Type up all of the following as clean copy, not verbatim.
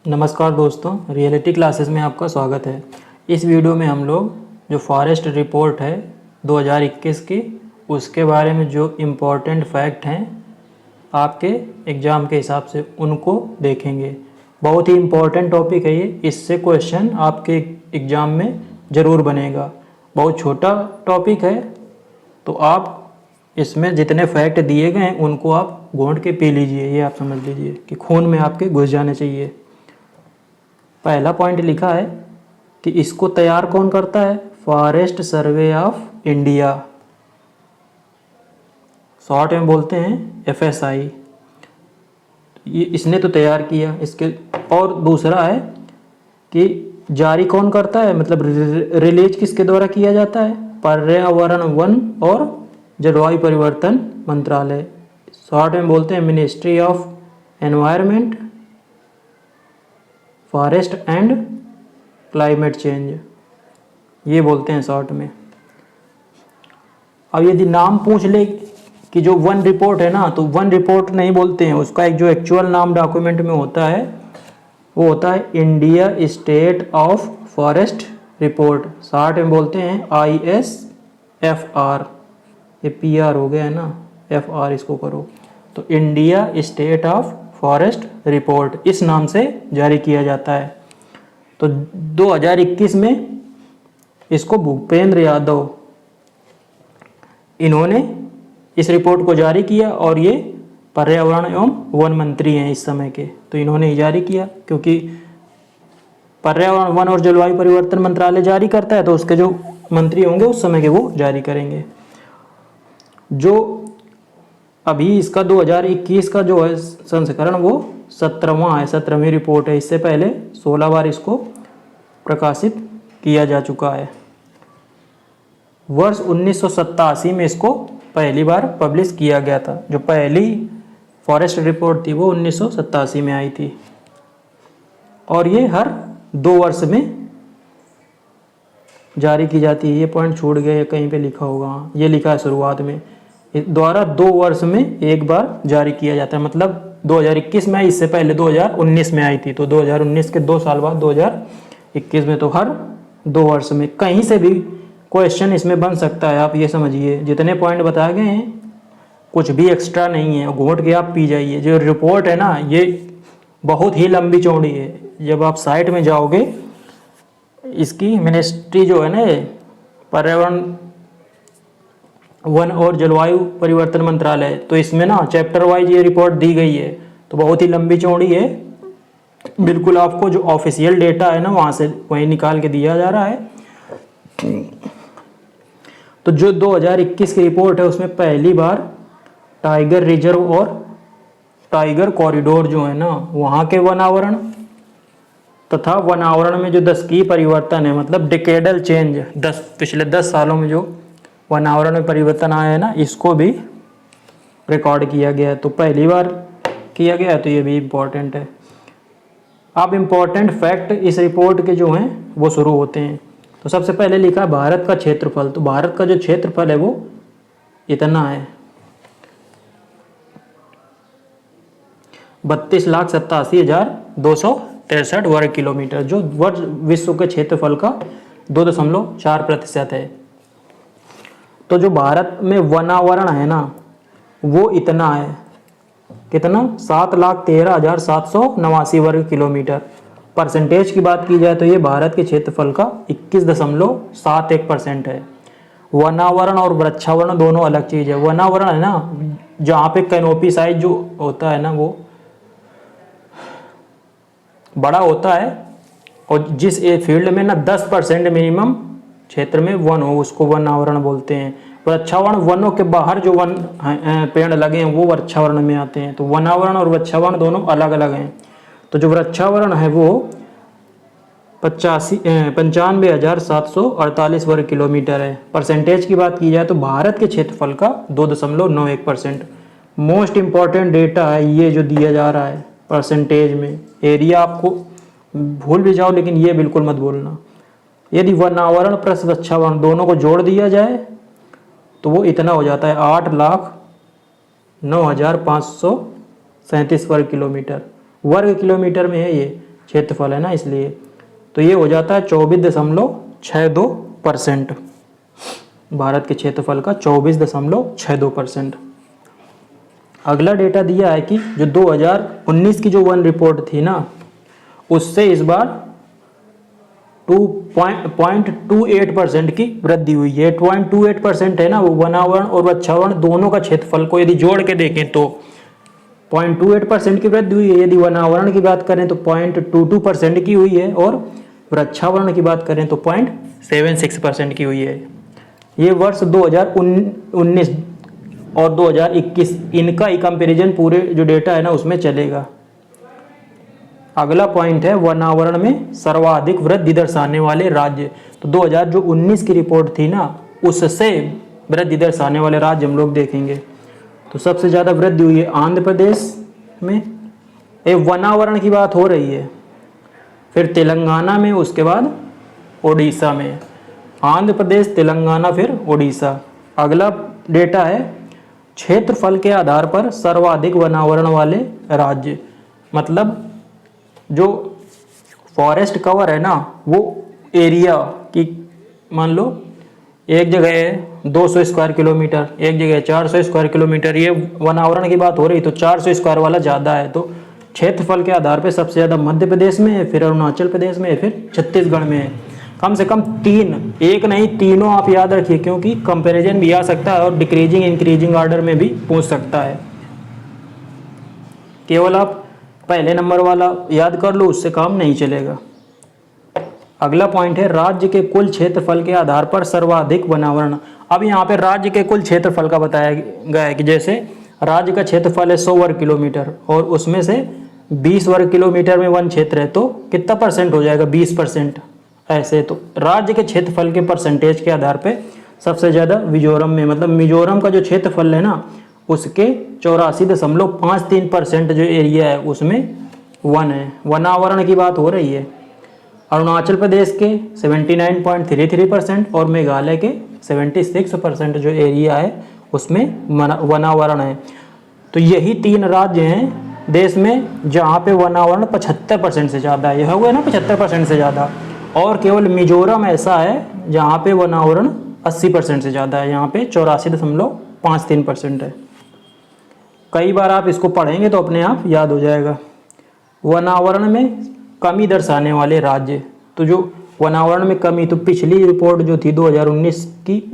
नमस्कार दोस्तों, reality classes में आपका स्वागत है। इस वीडियो में हम लोग जो फॉरेस्ट रिपोर्ट है 2021 की, उसके बारे में जो इम्पोर्टेंट फैक्ट हैं आपके एग्ज़ाम के हिसाब से उनको देखेंगे। बहुत ही इम्पोर्टेंट टॉपिक है ये, इससे क्वेश्चन आपके एग्ज़ाम में ज़रूर बनेगा। बहुत छोटा टॉपिक है, तो आप इसमें जितने फैक्ट दिए गए हैं उनको आप घोंट के पी लीजिए। ये आप समझ लीजिए कि खून में आपके घुस जाने चाहिए। पहला पॉइंट लिखा है कि इसको तैयार कौन करता है? Forest survey of India, short में बोलते हैं FSI। ये इसने तो तैयार किया इसके। और दूसरा है कि जारी कौन करता है, मतलब रिलीज किसके द्वारा किया जाता है? पर्यावरण, वन और जलवायु परिवर्तन मंत्रालय, शॉर्ट में बोलते हैं ministry of environment, forest and climate change, ये बोलते हैं शॉर्ट में। अब यदि नाम पूछ ले कि जो वन रिपोर्ट है ना, तो वन रिपोर्ट नहीं बोलते हैं, उसका एक जो एक्चुअल नाम डॉक्यूमेंट में होता है वो होता है India state of forest report, short में बोलते हैं ISFR। ये PR हो गया है ना, FR इसको करो, तो India state of forest report इस नाम से जारी किया जाता है। तो 2021 में इसको भूपेंद्र यादव, इन्होंने इस रिपोर्ट को जारी किया और ये पर्यावरण एवं वन मंत्री हैं इस समय के, तो इन्होंने ही जारी किया, क्योंकि पर्यावरण, वन और जलवायु परिवर्तन मंत्रालय जारी करता है तो उसके जो मंत्री होंगे उस समय के वो जारी करेंगे। जो अभी इसका 2021 का जो है संस्करण वो 17वां है, 17वीं रिपोर्ट है। इससे पहले 16 बार इसको प्रकाशित किया जा चुका है। वर्ष 1987 में इसको पहली बार पब्लिश किया गया था। जो पहली फॉरेस्ट रिपोर्ट थी वो 1987 में आई थी, और ये हर 2 वर्ष में जारी की जाती है। ये पॉइंट छूट गया, कहीं पे लिखा होगा, ये लिखा है शुरुआत में, द्वारा 2 वर्ष में एक बार जारी किया जाता है। मतलब 2021 में आई, इससे पहले 2019 में आई थी, तो 2019 के 2 साल बाद 2021 में, तो हर 2 वर्ष में कहीं से भी क्वेश्चन इसमें बन सकता है। आप ये समझिए, जितने पॉइंट बताए गए हैं कुछ भी एक्स्ट्रा नहीं है, घोट के आप पी जाइए। जो रिपोर्ट है ना, ये बहुत ही लंबी चौड़ी है। जब आप साइट में जाओगे, इसकी मिनिस्ट्री जो है ना, पर्यावरण, वन और जलवायु परिवर्तन मंत्रालय, तो इसमें ना चैप्टर वाइज ये रिपोर्ट दी गई है, तो बहुत ही लंबी चौड़ी है। बिल्कुल आपको जो ऑफिशियल डेटा है ना वहाँ से वहीं निकाल के दिया जा रहा है। तो जो 2021 की रिपोर्ट है उसमें पहली बार टाइगर रिजर्व और टाइगर कॉरिडोर जो है ना, वहाँ के वनावरण तथा वनावरण में जो दशकीय परिवर्तन है, मतलब डिकेडल चेंज, पिछले 10 सालों में जो वनावरण में परिवर्तन आया है ना, इसको भी रिकॉर्ड किया गया है। तो पहली बार किया गया है, तो ये भी इम्पोर्टेंट है। अब इम्पोर्टेंट फैक्ट इस रिपोर्ट के जो हैं वो शुरू होते हैं। तो सबसे पहले लिखा है भारत का क्षेत्रफल। तो भारत का जो क्षेत्रफल है वो इतना है, 32,87,263 वर्ग किलोमीटर, जो विश्व के क्षेत्रफल का 2.4% है। तो जो भारत में वनावरण है ना वो इतना है, कितना? 7,13,789 वर्ग किलोमीटर। परसेंटेज की बात की जाए तो ये भारत के क्षेत्रफल का 21.71% है। वनावरण और वृक्षावरण दोनों अलग चीज़ है। वनावरण है ना, जहाँ पे कैनोपी साइज जो होता है ना वो बड़ा होता है, और जिस फील्ड में ना 10% मिनिमम क्षेत्र में वन हो उसको वनावरण बोलते हैं। वृक्षावरण, वनों के बाहर जो वन पेड़ लगे हैं वो वृक्षावरण में आते हैं। तो वनावरण और वृक्षावरण दोनों अलग अलग हैं। तो जो वृक्षावरण है वो 95,748 वर्ग किलोमीटर है। परसेंटेज की बात की जाए तो भारत के क्षेत्रफल का 2.91%। मोस्ट इम्पॉर्टेंट डेटा है ये जो दिया जा रहा है परसेंटेज में। एरिया आपको भूल भी जाओ, लेकिन ये बिल्कुल मत भूलना। यदि वनावरण प्लस वृक्षावरण दोनों को जोड़ दिया जाए तो वो इतना हो जाता है 8,09,537 वर्ग किलोमीटर। वर्ग किलोमीटर में है ये, क्षेत्रफल है ना, इसलिए। तो ये हो जाता है 24.62%। भारत के क्षेत्रफल का 24.62%। अगला डेटा दिया है कि जो 2019 की जो वन रिपोर्ट थी ना, उससे इस बार 2.28% की वृद्धि हुई है। 0.28% है ना, वो वनावरण और वृक्षावरण दोनों का क्षेत्रफल को यदि जोड़ के देखें तो 0.28% की वृद्धि हुई है। यदि वनावरण की बात करें तो 0.22% की हुई है, और वृक्षावरण की बात करें तो 0.76% की हुई है। ये वर्ष 2019 और 2021 इनका ही कंपैरिजन पूरे जो डेटा है ना उसमें चलेगा। अगला पॉइंट है वनावरण में सर्वाधिक वृद्धि दर्शाने वाले राज्य। तो 2019 की रिपोर्ट थी ना, उससे वृद्धि दर्शाने वाले राज्य हम लोग देखेंगे। तो सबसे ज़्यादा वृद्धि हुई है आंध्र प्रदेश में, एक वनावरण की बात हो रही है, फिर तेलंगाना में, उसके बाद ओडिशा में। आंध्र प्रदेश, तेलंगाना, फिर ओडिशा। अगला डेटा है क्षेत्रफल के आधार पर सर्वाधिक वनावरण वाले राज्य। मतलब जो फॉरेस्ट कवर है ना, वो एरिया की, मान लो एक जगह है 200 स्क्वायर किलोमीटर, एक जगह 400 स्क्वायर किलोमीटर, ये वनावरण की बात हो रही, तो 400 स्क्वायर वाला ज़्यादा है। तो क्षेत्रफल के आधार पे सबसे ज़्यादा मध्य प्रदेश में है, फिर अरुणाचल प्रदेश में है, फिर छत्तीसगढ़ में है। कम से कम 3, एक नहीं तीनों आप याद रखिए, क्योंकि कंपैरिजन भी आ सकता है और डिक्रीजिंग इंक्रीजिंग ऑर्डर में भी पूछ सकता है। केवल आप पहले नंबर वाला याद कर लो, उससे काम नहीं चलेगा। अगला पॉइंट है राज्य के कुल क्षेत्रफल के आधार पर सर्वाधिक वनावरण। अब यहाँ पे राज्य के कुल क्षेत्रफल का बताया गया है कि जैसे राज्य का क्षेत्रफल है 100 वर्ग किलोमीटर, और उसमें से 20 वर्ग किलोमीटर में वन क्षेत्र है, तो कितना परसेंट हो जाएगा? 20%। ऐसे तो राज्य के क्षेत्रफल के परसेंटेज के आधार पे सबसे ज़्यादा मिजोरम में, मतलब मिजोरम का जो क्षेत्रफल है ना, उसके 84.53% जो एरिया है उसमें वन है, वनावरण की बात हो रही है। अरुणाचल प्रदेश के 79.33% और मेघालय के 76% जो एरिया है उसमें वनावरण है। तो यही 3 राज्य हैं देश में जहाँ पे वनावरण 75% से ज़्यादा है। यह हुआ ना 75% से ज़्यादा, और केवल मिजोरम ऐसा है जहाँ पे वनावरण 80% से ज़्यादा है, यहाँ पे 84.53% है। कई बार आप इसको पढ़ेंगे तो अपने आप याद हो जाएगा। वनावरण में कमी दर्शाने वाले राज्य, तो जो वनावरण में कमी, तो पिछली रिपोर्ट जो थी 2019 की,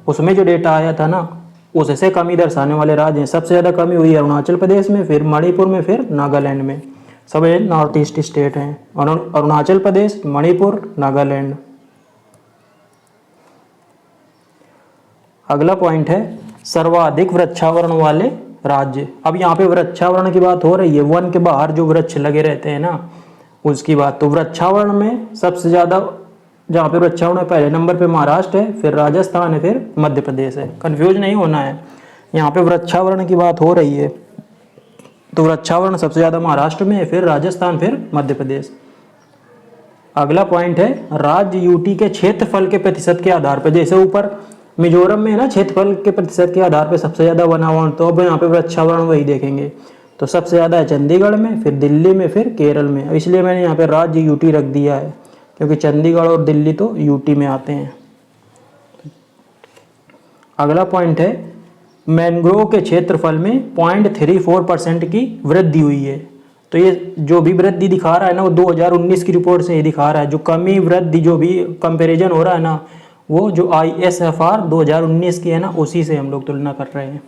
उसमें जो डेटा आया था ना, उससे कमी दर्शाने वाले राज्य हैं। सबसे ज़्यादा कमी हुई है अरुणाचल प्रदेश में, फिर मणिपुर में, फिर नागालैंड में। सब ये नॉर्थ ईस्ट स्टेट हैं, अरुणाचल प्रदेश, मणिपुर, नागालैंड। अगला पॉइंट है सर्वाधिक वृक्षावरण वाले राज्य। अब यहाँ पे वृक्षावरण की बात हो रही है, वन के बाहर जो वृक्ष लगे रहते हैं ना, उसकी बात। तो वृक्षावरण में सबसे ज़्यादा जहाँ पे वृक्षावरण है, पहले नंबर पे महाराष्ट्र है, फिर राजस्थान है, फिर मध्य प्रदेश है। कंफ्यूज नहीं होना है, यहाँ पे वृक्षावरण की बात हो रही है। तो वृक्षावरण सबसे ज़्यादा महाराष्ट्र में है, फिर राजस्थान, फिर मध्य प्रदेश। अगला पॉइंट है राज्य यूटी के क्षेत्रफल के प्रतिशत के आधार पर। जैसे ऊपर मिजोरम में है ना, क्षेत्रफल के प्रतिशत के आधार पर सबसे ज़्यादा वनावरण, तो अब यहाँ पे वृक्षावरण वही देखेंगे। तो सबसे ज़्यादा है चंडीगढ़ में, फिर दिल्ली में, फिर केरल में। इसलिए मैंने यहाँ पे राज्य यूटी रख दिया है, क्योंकि चंडीगढ़ और दिल्ली तो यूटी में आते हैं। अगला पॉइंट है मैंग्रोव के क्षेत्रफल में 0.34% की वृद्धि हुई है। तो ये जो भी वृद्धि दिखा रहा है ना, वो 2019 की रिपोर्ट से ही दिखा रहा है। जो कमी वृद्धि जो भी कंपैरिजन हो रहा है ना, वो जो ISFR 2019 की है ना, उसी से हम लोग तुलना कर रहे हैं।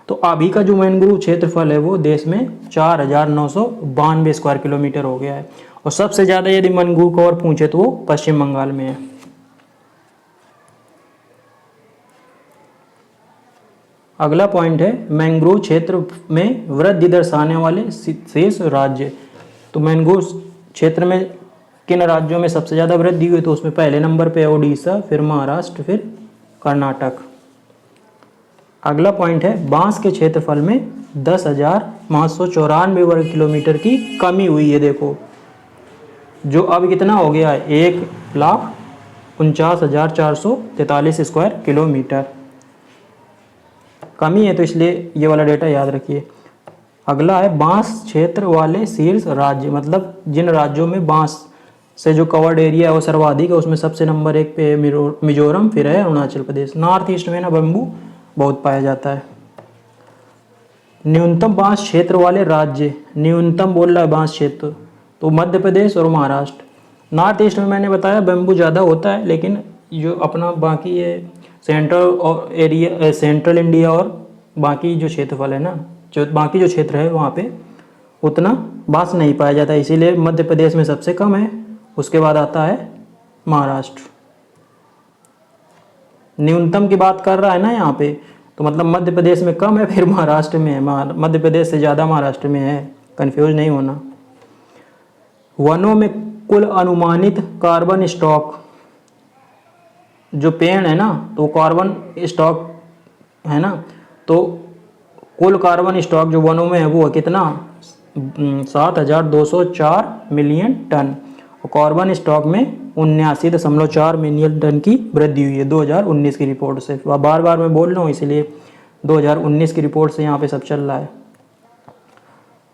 तो अभी का जो मैंग्रोव क्षेत्रफल है वो देश में 4,992 स्क्वायर किलोमीटर हो गया है, और सबसे ज़्यादा यदि मैंग्रोव कवर पूछे तो वो पश्चिम बंगाल में है। अगला पॉइंट है मैंग्रोव क्षेत्र में वृद्धि दर्शाने वाले शेष राज्य। तो मैंग्रोव क्षेत्र में किन राज्यों में सबसे ज़्यादा वृद्धि हुई, तो उसमें पहले नंबर पे है ओडिशा, फिर महाराष्ट्र, फिर कर्नाटक। अगला पॉइंट है बांस के क्षेत्रफल में 10,594 वर्ग किलोमीटर की कमी हुई है। देखो जो अब कितना हो गया है, 1,49,443 स्क्वायर किलोमीटर कमी है, तो इसलिए ये वाला डेटा याद रखिए। अगला है बांस क्षेत्र वाले शीर्ष राज्य, मतलब जिन राज्यों में बांस से जो कवर्ड एरिया है वो सर्वाधिक है, उसमें सबसे नंबर 1 पे है मिजोरम, फिर है अरुणाचल प्रदेश। नॉर्थ ईस्ट में ना बम्बू बहुत पाया जाता है। न्यूनतम बांस क्षेत्र वाले राज्य, न्यूनतम बोल रहा है बांस क्षेत्र, तो मध्य प्रदेश और महाराष्ट्र। नॉर्थ ईस्ट में मैंने बताया बम्बू ज़्यादा होता है, लेकिन जो अपना बाकी है सेंट्रल और एरिया, सेंट्रल इंडिया और बाकी जो क्षेत्रफल है ना, जो बाकी जो क्षेत्र है वहाँ पे उतना बांस नहीं पाया जाता, इसीलिए मध्य प्रदेश में सबसे कम है, उसके बाद आता है महाराष्ट्र। न्यूनतम की बात कर रहा है ना यहाँ पे, तो मतलब मध्य प्रदेश में कम है, फिर महाराष्ट्र में है, मध्य प्रदेश से ज़्यादा महाराष्ट्र में है, कंफ्यूज नहीं होना। वनों में कुल अनुमानित कार्बन स्टॉक, जो पेड़ है ना तो कार्बन स्टॉक है ना, तो कुल कार्बन स्टॉक जो वनों में है वो कितना 7,204 मिलियन टन, और कार्बन स्टॉक में 79.4 मिलियन टन की वृद्धि हुई है 2019 की रिपोर्ट से। बार बार मैं बोल रहा हूँ इसलिए 2019 की रिपोर्ट से यहाँ पे सब चल रहा है।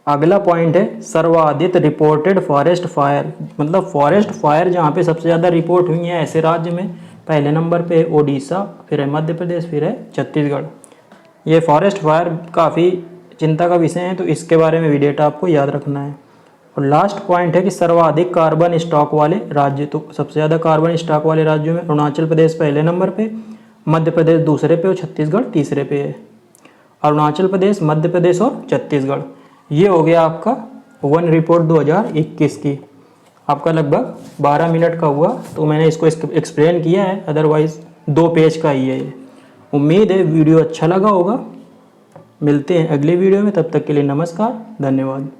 अगला पॉइंट है सर्वाधिक रिपोर्टेड फॉरेस्ट फायर, मतलब फॉरेस्ट फायर जहाँ पे सबसे ज़्यादा रिपोर्ट हुई है ऐसे राज्य में पहले नंबर पे है ओडिशा, फिर है मध्य प्रदेश, फिर है छत्तीसगढ़। ये फॉरेस्ट फायर काफ़ी चिंता का विषय है, तो इसके बारे में भी डेटा आपको याद रखना है। और लास्ट पॉइंट है कि सर्वाधिक कार्बन स्टॉक वाले राज्य, तो सबसे ज़्यादा कार्बन स्टॉक वाले राज्यों में अरुणाचल प्रदेश पहले नंबर पे, मध्य प्रदेश दूसरे पे और छत्तीसगढ़ तीसरे पे है। अरुणाचल प्रदेश, मध्य प्रदेश और छत्तीसगढ़। ये हो गया आपका वन रिपोर्ट 2021 की। आपका लगभग 12 मिनट का हुआ, तो मैंने इसको एक्सप्लेन किया है, अदरवाइज़ 2 पेज का ही है ये। उम्मीद है वीडियो अच्छा लगा होगा। मिलते हैं अगले वीडियो में, तब तक के लिए नमस्कार, धन्यवाद।